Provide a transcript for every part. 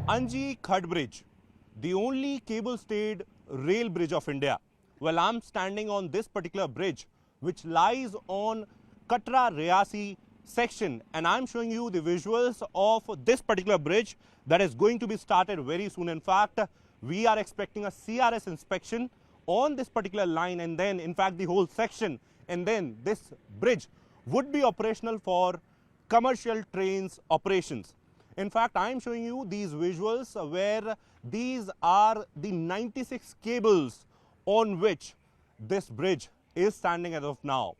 Anji Khad Bridge, the only cable-stayed rail bridge of India. Well, I'm standing on this particular bridge, which lies on Katra-Reasi section, and I'm showing you the visuals of this particular bridge that is going to be started very soon. In fact, we are expecting a CRS inspection on this particular line, and then, in fact, the whole section, and then this bridge would be operational for commercial trains operations. In fact, I am showing you these visuals where these are the 96 cables on which this bridge is standing as of now.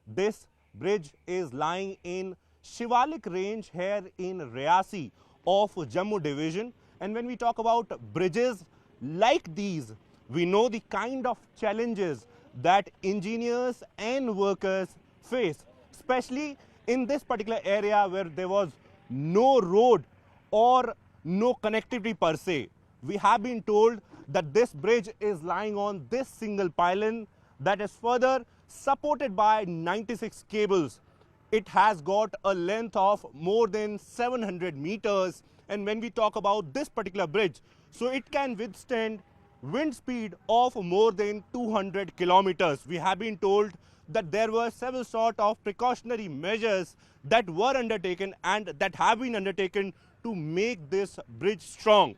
This bridge is lying in Shivalik range here in Reasi of Jammu division. And when we talk about bridges like these, we know the kind of challenges that engineers and workers face, especially in this particular area where there was no road or no connectivity per se. We have been told that this bridge is lying on this single pylon that is further supported by 96 cables. It has got a length of more than 700 meters, and when we talk about this particular bridge, so it can withstand wind speed of more than 200 kilometers. We have been told that there were several sort of precautionary measures that were undertaken and that have been undertaken to make this bridge strong.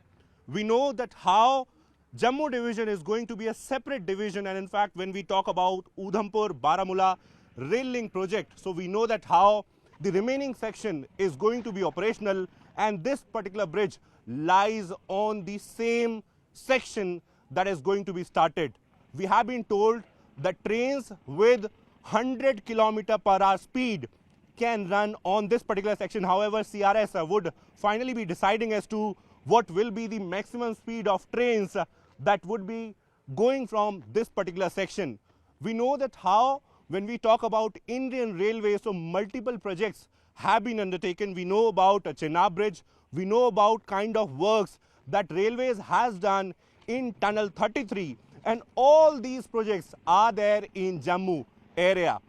We know that how Jammu division is going to be a separate division, and in fact when we talk about Udhampur Baramulla rail link project, so we know that how the remaining section is going to be operational, and this particular bridge lies on the same section that is going to be started. We have been told that trains with 100 km/h speed can run on this particular section. However, CRS would finally be deciding as to what will be the maximum speed of trains that would be going from this particular section. We know that how when we talk about Indian Railways, so multiple projects have been undertaken. We know about Chenab Bridge, we know about kind of works that Railways has done in Tunnel 33, and all these projects are there in Jammu area.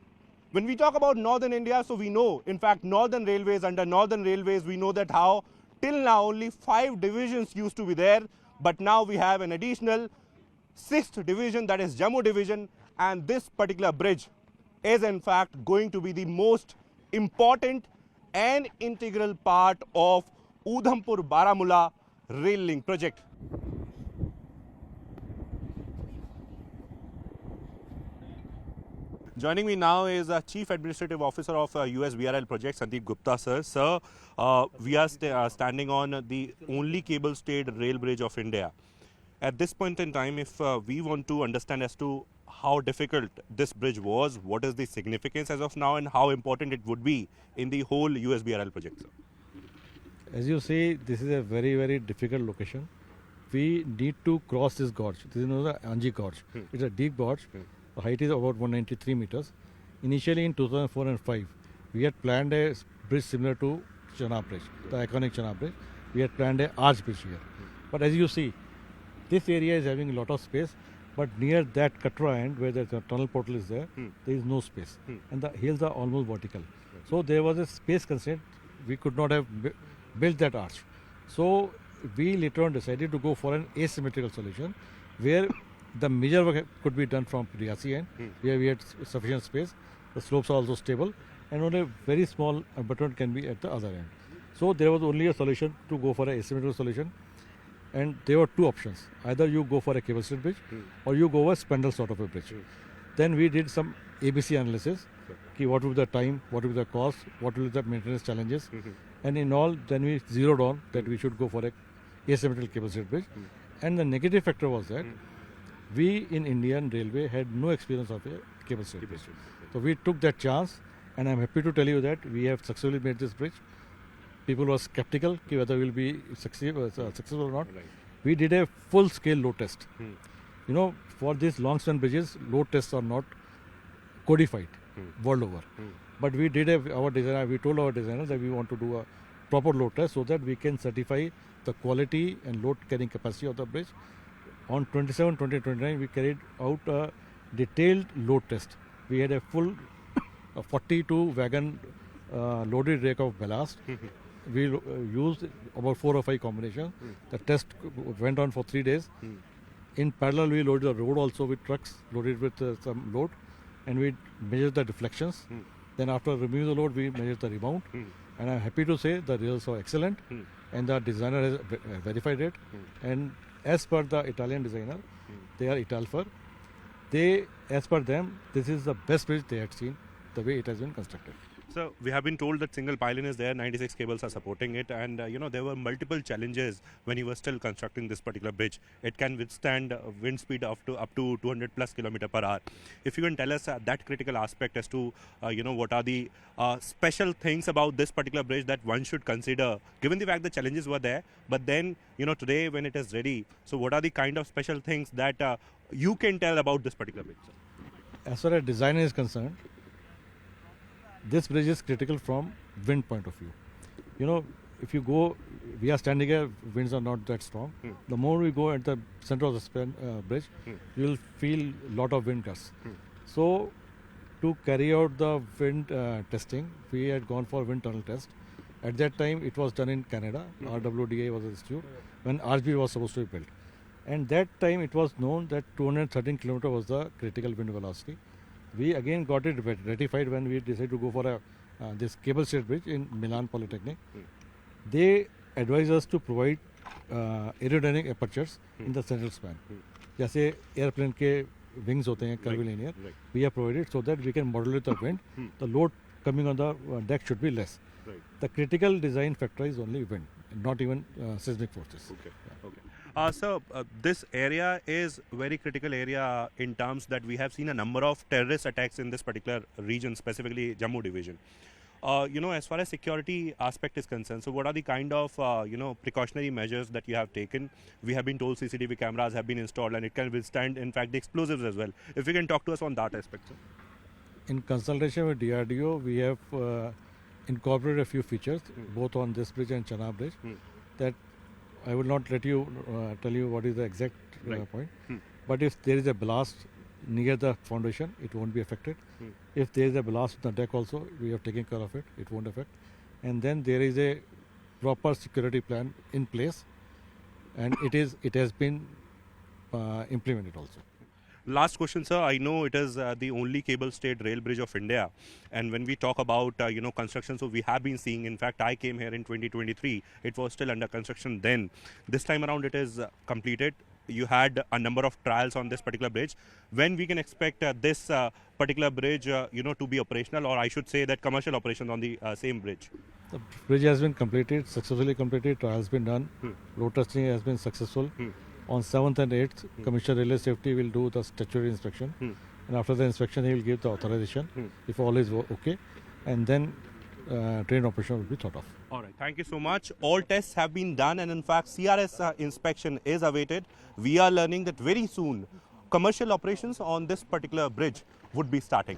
When we talk about Northern India, so we know, in fact, Northern Railways, under Northern Railways, we know that how till now only 5 divisions used to be there, but now we have an additional 6th division, that is Jammu division, and this particular bridge is in fact going to be the most important and integral part of Udhampur Baramulla rail link project. Joining me now is Chief Administrative Officer of USBRL project, Sandeep Gupta sir. Sir, we are standing on the only cable-stayed rail bridge of India. At this point in time, if we want to understand as to how difficult this bridge was, what is the significance as of now, and how important it would be in the whole USBRL project, sir? As you say, this is a very, very difficult location. We need to cross this gorge. This is known as the Anji Gorge. It's a deep gorge. The height is about 193 meters. Initially in 2004 and 5, we had planned a bridge similar to Chenab Bridge, the iconic Chenab Bridge. We had planned an arch bridge here. But as you see, this area is having a lot of space, but near that Katra end where the tunnel portal is there, there is no space. And the hills are almost vertical. So there was a space constraint. We could not have built that arch. So we later on decided to go for an asymmetrical solution where the major work could be done from Reasi end, where we had sufficient space. The slopes are also stable, and only a very small abutment can be at the other end. So there was only a solution to go for an asymmetrical solution, and there were 2 options. Either you go for a cable-stayed bridge, or you go for a spindle sort of a bridge. Then we did some ABC analysis. What will be the time, what will be the cost, what will be the maintenance challenges, and in all, then we zeroed on that we should go for a asymmetrical cable-stayed bridge. And the negative factor was that we in Indian Railway had no experience of a cable-stayed bridge. So we took that chance, and I'm happy to tell you that we have successfully made this bridge. People were skeptical whether we'll be successful or not. We did a full-scale load test. You know, for these long-span bridges, load tests are not codified world over. But we did our designer. We told our designers that we want to do a proper load test so that we can certify the quality and load carrying capacity of the bridge. On 27, 20, 29, we carried out a detailed load test. We had a full 42 wagon loaded rake of ballast we used about 4 or 5 combinations. The test went on for 3 days. In parallel, we loaded the road also with trucks, loaded with some load, and we measured the deflections. Then after removing the load, we measured the rebound. And I'm happy to say the results are excellent, and the designer has verified it. And as per the Italian designer, they are Italfer. As per them, this is the best bridge they had seen, the way it has been constructed. So we have been told that single pylon is there, 96 cables are supporting it, and there were multiple challenges when you were still constructing this particular bridge. It can withstand wind speed up to 200 plus kilometer per hour. If you can tell us that critical aspect as to what are the special things about this particular bridge that one should consider, given the fact the challenges were there, but then today when it is ready, so what are the kind of special things that you can tell about this particular bridge, sir? As far as design is concerned, this bridge is critical from wind point of view. If you go, we are standing here, winds are not that strong. The more we go at the center of the bridge, you will feel lot of wind gusts. So, to carry out the wind testing, we had gone for wind tunnel test. At that time, it was done in Canada. RWDA was the institute when RB was supposed to be built. And that time, it was known that 213 km was the critical wind velocity. We again got it ratified when we decided to go for this cable stayed bridge in Milan Polytechnic. They advised us to provide aerodynamic apertures in the central span. जैसे airplane के wings होते हैं curvilinear, we have provided so that we can modulate the wind. The load coming on the deck should be less. The critical design factor is only wind, not even seismic forces. Okay. So this area is very critical area in terms that we have seen a number of terrorist attacks in this particular region, specifically Jammu division. As far as security aspect is concerned, so what are the kind of precautionary measures that you have taken? We have been told CCTV cameras have been installed and it can withstand, in fact, the explosives as well. If you can talk to us on that aspect, sir. In consultation with DRDO, we have incorporated a few features, both on this bridge and Chenab bridge, that I will not let you tell you what is the exact point. But if there is a blast near the foundation, it won't be affected. If there is a blast on the deck also, we have taken care of it. It won't affect. And then there is a proper security plan in place, and it has been implemented also. Last question, sir. I know it is the only cable-stayed rail bridge of India, and when we talk about construction, so we have been seeing. In fact, I came here in 2023. It was still under construction then. This time around, it is completed. You had a number of trials on this particular bridge. When we can expect this particular bridge, to be operational, or I should say that commercial operation on the same bridge? The bridge has been completed, successfully completed. Trial has been done. Road testing has been successful. On 7th and 8th, Commissioner Railway Safety will do the statutory inspection. And after the inspection, he will give the authorization if all is okay. And then train operation will be thought of. All right. Thank you so much. All tests have been done, and in fact, CRS inspection is awaited. We are learning that very soon, commercial operations on this particular bridge would be starting.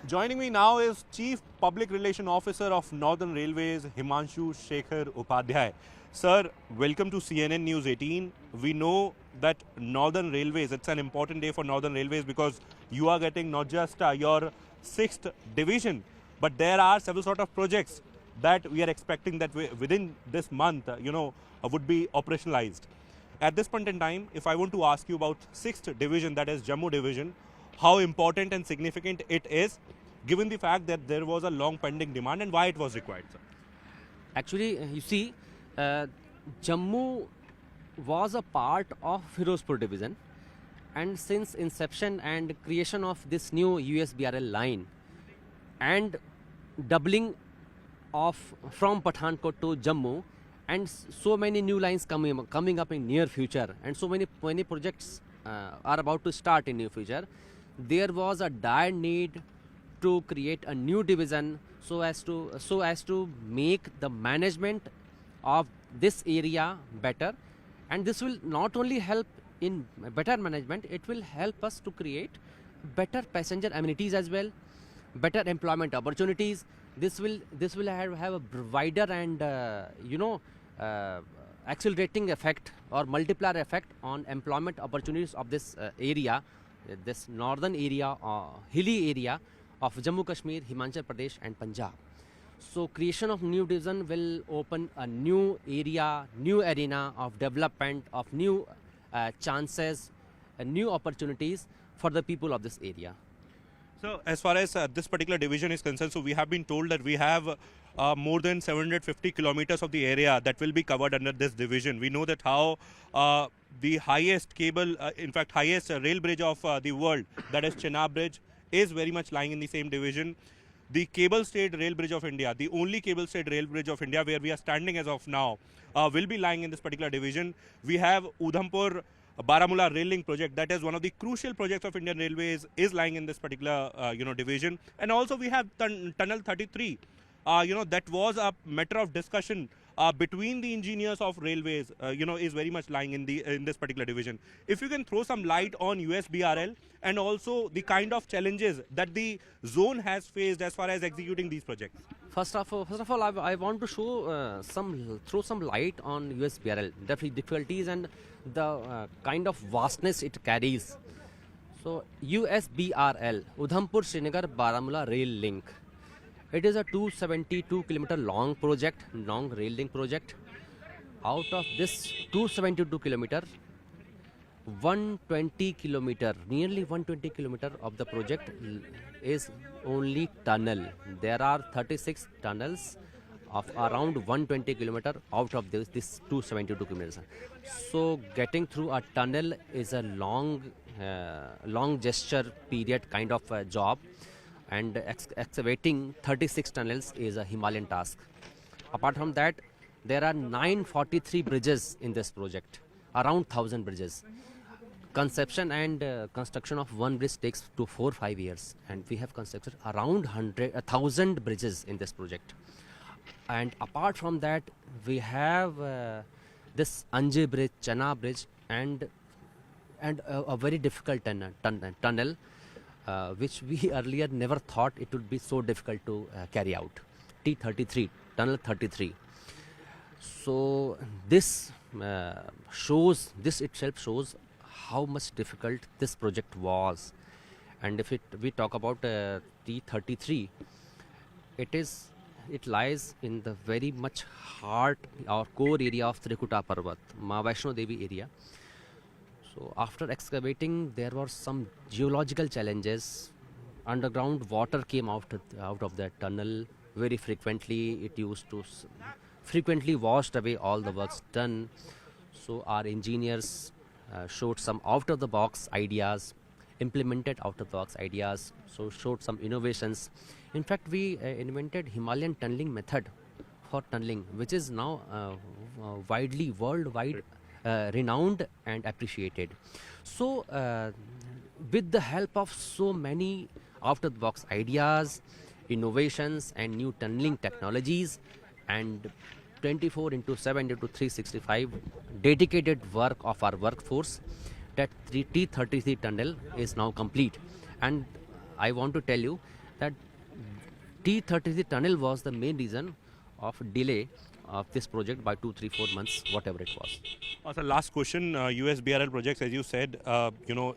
Joining me now is Chief Public Relation Officer of Northern Railways, Himanshu Shekhar Upadhyay. Sir, welcome to CNN News 18. We know that Northern Railways, it's an important day for Northern Railways because you are getting not just your 6th division, but there are several sort of projects that we are expecting that within this month, would be operationalized. At this point in time, if I want to ask you about 6th division, that is Jammu division, how important and significant it is, given the fact that there was a long pending demand, and why it was required, sir? Actually, you see, Jammu was a part of Firozpur division, and since inception and creation of this new USBRL line and doubling of from Pathankot to Jammu, and so many new lines coming up in near future, and so many projects are about to start in near future, there was a dire need to create a new division so as to make the management of this area better, and this will not only help in better management, it will help us to create better passenger amenities as well, better employment opportunities. This will have a wider and accelerating effect or multiplier effect on employment opportunities of this area, this northern area, hilly area of Jammu Kashmir, Himachal Pradesh and Punjab. So creation of new division will open a new area, new arena of development, of new chances, new opportunities for the people of this area. So as far as this particular division is concerned, so we have been told that we have more than 750 kilometers of the area that will be covered under this division. We know that how the highest cable, in fact highest rail bridge of the world, that is Chenab Bridge, is very much lying in the same division. The cable stayed rail bridge of India, the only cable stayed rail bridge of India where we are standing as of now, will be lying in this particular division. We have Udhampur Baramulla rail link project, that is one of the crucial projects of Indian Railways, is lying in this particular division. And also we have Tunnel 33, that was a matter of discussion between the engineers of railways, is very much lying in this particular division. If you can throw some light on USBRL and also the kind of challenges that the zone has faced as far as executing these projects. First of all, I want to show throw some light on USBRL, definitely difficulties and the kind of vastness it carries. So USBRL, Udhampur Srinagar Baramulla Rail Link. It is a 272 kilometer long project, long rail link project. Out of this 272 kilometer, 120 kilometer, nearly 120 kilometer of the project is only tunnel. There are 36 tunnels of around 120 kilometer out of this 272 kilometers. So getting through a tunnel is a long gesture period kind of job, and excavating 36 tunnels is a Himalayan task. Apart from that, there are 943 bridges in this project, around 1000 bridges. Conception and construction of one bridge takes 4-5 years, and we have constructed around 1,000 bridges in this project. And apart from that, we have this Anje bridge, Chana bridge, and a very difficult tunnel, which we earlier never thought it would be so difficult to carry out. T33, tunnel 33. So this itself shows how much difficult this project was. And if we talk about T33, it lies in the very much heart or core area of Trikuta Parvat, Ma Vaishno Devi area. So after excavating, there were some geological challenges. Underground water came out of the tunnel very frequently. It used to frequently washed away all the works done. So our engineers showed some out-of-the-box ideas, implemented out-of-the-box ideas, so showed some innovations. In fact, we invented Himalayan tunneling method for tunneling, which is now worldwide renowned and appreciated. So with the help of so many out-of-the-box ideas, innovations and new tunneling technologies, and 24/7/365 dedicated work of our workforce, that T33 tunnel is now complete. And I want to tell you that T33 tunnel was the main reason of delay of this project by 2-3-4 months, whatever it was. So last question, USBRL projects, as you said,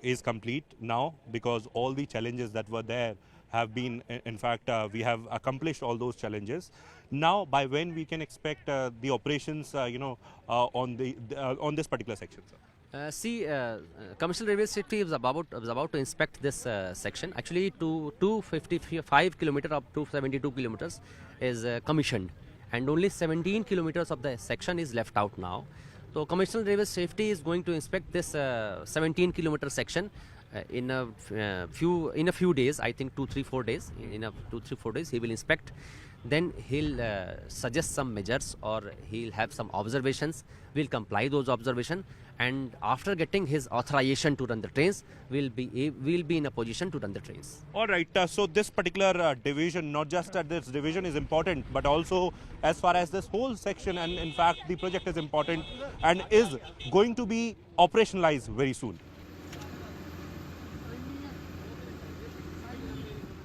is complete now because all the challenges that were there have been, in fact, we have accomplished all those challenges. Now, by when we can expect the operations, on this particular section, sir? Commercial Railway Safety was about to inspect this section. Actually, 255 kilometers of 272 kilometers is commissioned, and only 17 kilometers of the section is left out now. So Commercial Railway Safety is going to inspect this 17 kilometer section in a few days. I think 2-3-4 days. In 2-3-4 days, he will inspect. Then he'll suggest some measures, or he'll have some observations. We'll comply those observations, and after getting his authorization to run the trains, we'll be in a position to run the trains. All right. So this particular division, not just that this division is important, but also as far as this whole section, and in fact the project is important and is going to be operationalized very soon.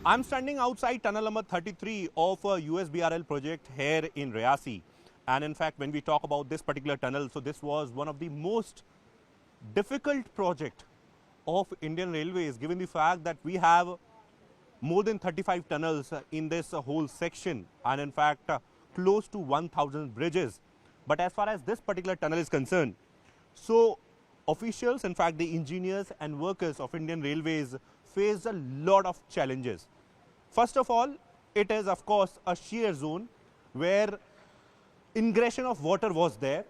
I'm standing outside tunnel number 33 of a USBRL project here in Reasi. And in fact, when we talk about this particular tunnel, so this was one of the most difficult project of Indian Railways, given the fact that we have more than 35 tunnels in this whole section, and in fact close to 1,000 bridges. But as far as this particular tunnel is concerned, so officials, in fact the engineers and workers of Indian Railways faced a lot of challenges. First of all, it is of course a shear zone where ingression of water was there,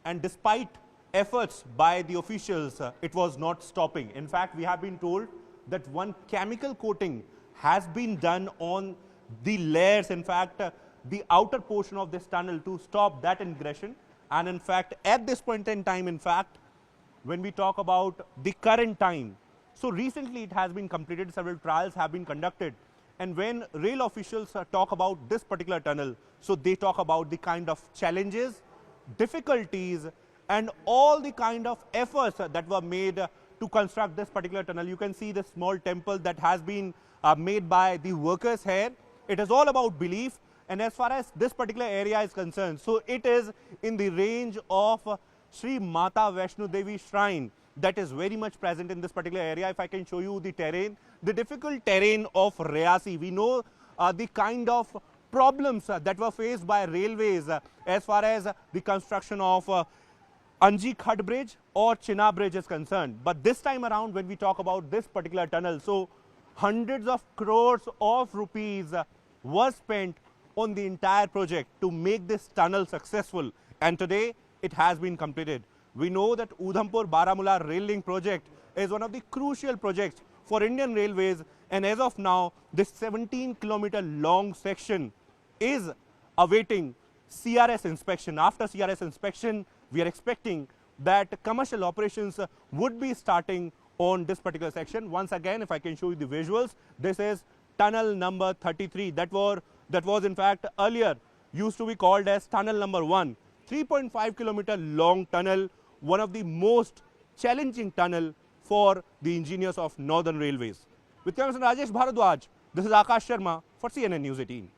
and despite efforts by the officials, it was not stopping. In fact, we have been told that one chemical coating has been done on the layers, in fact the outer portion of this tunnel, to stop that ingression. And in fact, at this point in time, in fact, when we talk about the current time, so recently it has been completed, several trials have been conducted, and when rail officials talk about this particular tunnel, so they talk about the kind of challenges, difficulties, and all the kind of efforts that were made to construct this particular tunnel. You can see the small temple that has been made by the workers here. It is all about belief, and as far as this particular area is concerned, so it is in the range of Sri Mata Vaishno Devi Shrine that is very much present in this particular area. If I can show you the terrain, the difficult terrain of Reasi, we know the kind of problems that were faced by railways as far as the construction of Anji Khad Bridge or Chenab Bridge is concerned. But this time around, when we talk about this particular tunnel, so hundreds of crores of rupees were spent on the entire project to make this tunnel successful, and today it has been completed. We know that Udhampur-Baramulla rail link project is one of the crucial projects for Indian Railways, and as of now this 17-kilometer long section is awaiting CRS inspection. After CRS inspection, we are expecting that commercial operations would be starting on this particular section. Once again, if I can show you the visuals, this is tunnel number 33 that was in fact earlier used to be called as tunnel number 1. 3.5 kilometer long tunnel, one of the most challenging tunnel for the engineers of Northern Railways. With cameraman Rajesh Bharadwaj, this is Akash Sharma for CNN News 18.